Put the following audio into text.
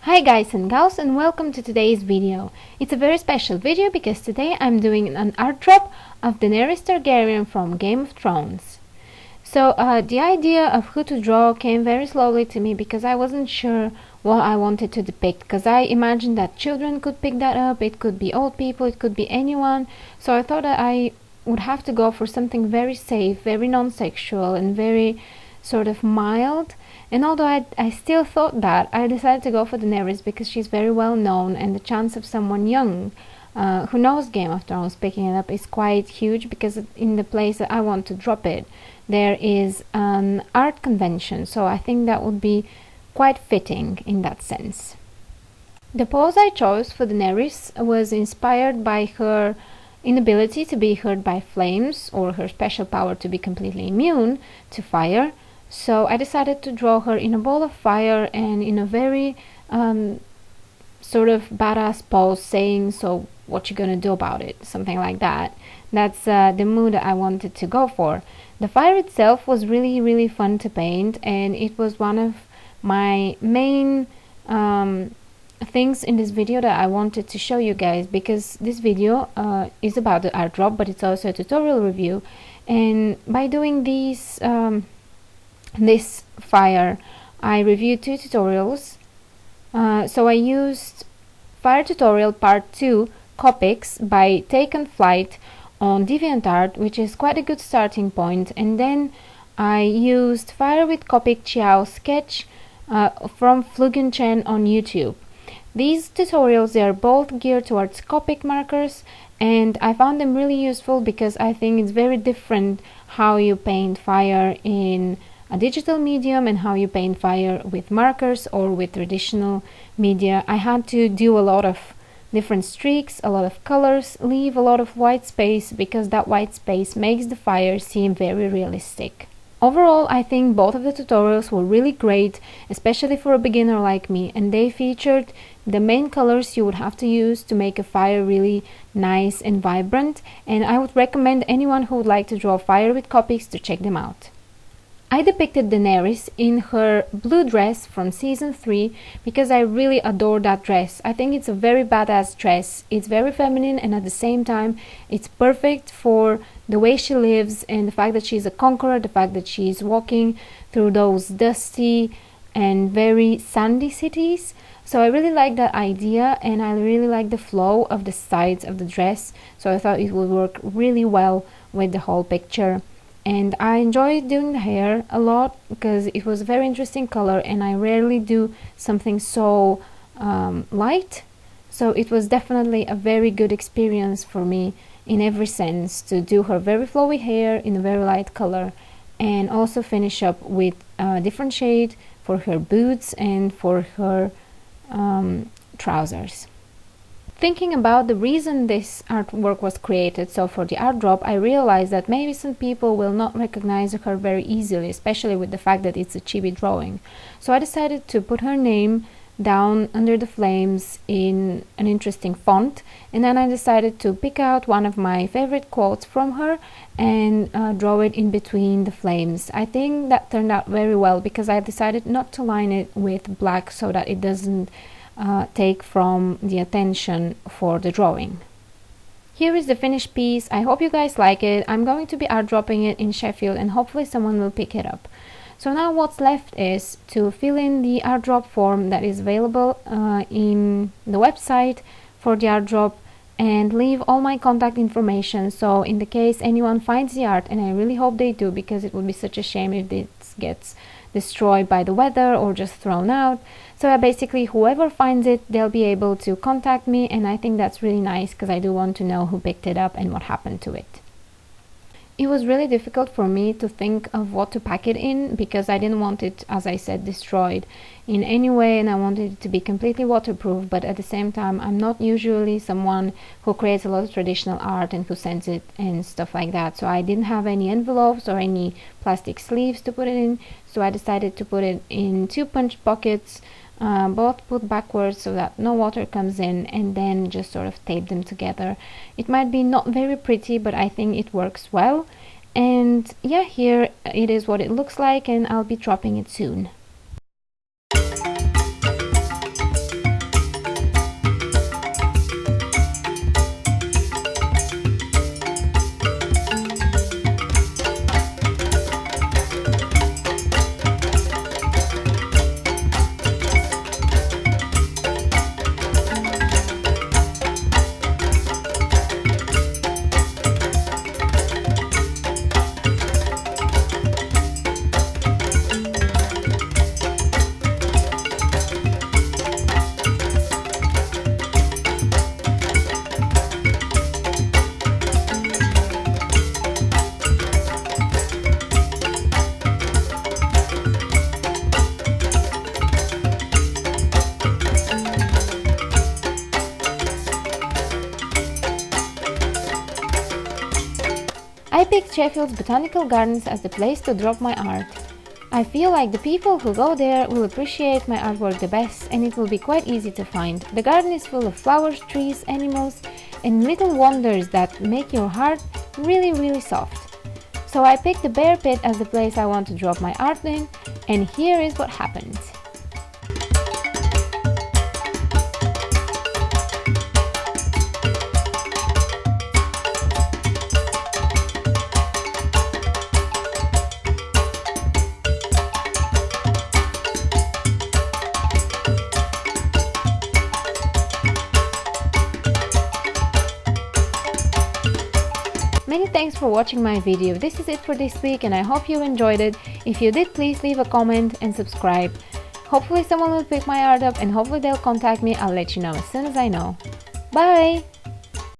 Hi guys and gals, and welcome to today's video. It's a very special video because today I'm doing an art drop of Daenerys Targaryen from Game of Thrones. So the idea of who to draw came very slowly to me because I wasn't sure what I wanted to depict, because I imagined that children could pick that up, it could be old people, it could be anyone. So I thought that I would have to go for something very safe, very non-sexual and very sort of mild. And although I still thought that, I decided to go for Daenerys because she's very well known, and the chance of someone young who knows Game of Thrones picking it up is quite huge, because in the place that I want to drop it there is an art convention, so I think that would be quite fitting in that sense. The pose I chose for Daenerys was inspired by her inability to be hurt by flames, or her special power to be completely immune to fire. So I decided to draw her in a ball of fire and in a very sort of badass pose, saying, "So what you gonna do about it?" Something like that. That's the mood I wanted to go for. The fire itself was really fun to paint, and it was one of my main things in this video that I wanted to show you guys, because this video is about the art drop, but it's also a tutorial review. And by doing these this fire, I reviewed two tutorials. So I used Fire Tutorial Part 2 Copics by Taken Flight on DeviantArt, which is quite a good starting point, and then I used Fire with Copic Chiao Sketch from Flugen Chen on YouTube. These tutorials, they are both geared towards Copic markers, and I found them really useful because I think it's very different how you paint fire in a digital medium and how you paint fire with markers or with traditional media. I had to do a lot of different streaks, a lot of colors, leave a lot of white space, because that white space makes the fire seem very realistic. Overall, I think both of the tutorials were really great, especially for a beginner like me, and they featured the main colors you would have to use to make a fire really nice and vibrant, and I would recommend anyone who would like to draw fire with Copics to check them out. I depicted Daenerys in her blue dress from season 3 because I really adore that dress. I think it's a very badass dress. It's very feminine, and at the same time it's perfect for the way she lives and the fact that she's a conqueror, the fact that she's walking through those dusty and very sandy cities. So I really like that idea, and I really like the flow of the sides of the dress, so I thought it would work really well with the whole picture. And I enjoyed doing the hair a lot because it was a very interesting color, and I rarely do something so light. So it was definitely a very good experience for me in every sense, to do her very flowy hair in a very light color, and also finish up with a different shade for her boots and for her trousers. Thinking about the reason this artwork was created, so for the art drop, I realized that maybe some people will not recognize her very easily, especially with the fact that it's a chibi drawing. So I decided to put her name down under the flames in an interesting font, and then I decided to pick out one of my favorite quotes from her and draw it in between the flames. I think that turned out very well because I decided not to line it with black so that it doesn't take from the attention for the drawing. Here is the finished piece. I hope you guys like it. I'm going to be art dropping it in Sheffield, and hopefully someone will pick it up. So now what's left is to fill in the art drop form that is available in the website for the art drop, and leave all my contact information, so in the case anyone finds the art, and I really hope they do because it would be such a shame if it gets destroyed by the weather or just thrown out. So basically whoever finds it, they'll be able to contact me, and I think that's really nice because I do want to know who picked it up and what happened to it. It was really difficult for me to think of what to pack it in because I didn't want it, as I said, destroyed in any way, and I wanted it to be completely waterproof, but at the same time I'm not usually someone who creates a lot of traditional art and who sends it and stuff like that, so I didn't have any envelopes or any plastic sleeves to put it in, so I decided to put it in two punch pockets, both put backwards so that no water comes in, and then just sort of tape them together. It might be not very pretty, but I think it works well. And yeah, here it is what it looks like, and I'll be dropping it soon. picked Sheffield's Botanical Gardens as the place to drop my art. I feel like the people who go there will appreciate my artwork the best, and it will be quite easy to find. The garden is full of flowers, trees, animals, and little wonders that make your heart really soft. So I picked the bear pit as the place I want to drop my art in, and here is what happened. Many thanks for watching my video. This is it for this week and I hope you enjoyed it. If you did, please leave a comment and subscribe. Hopefully someone will pick my art up and hopefully they'll contact me. I'll let you know as soon as I know. Bye!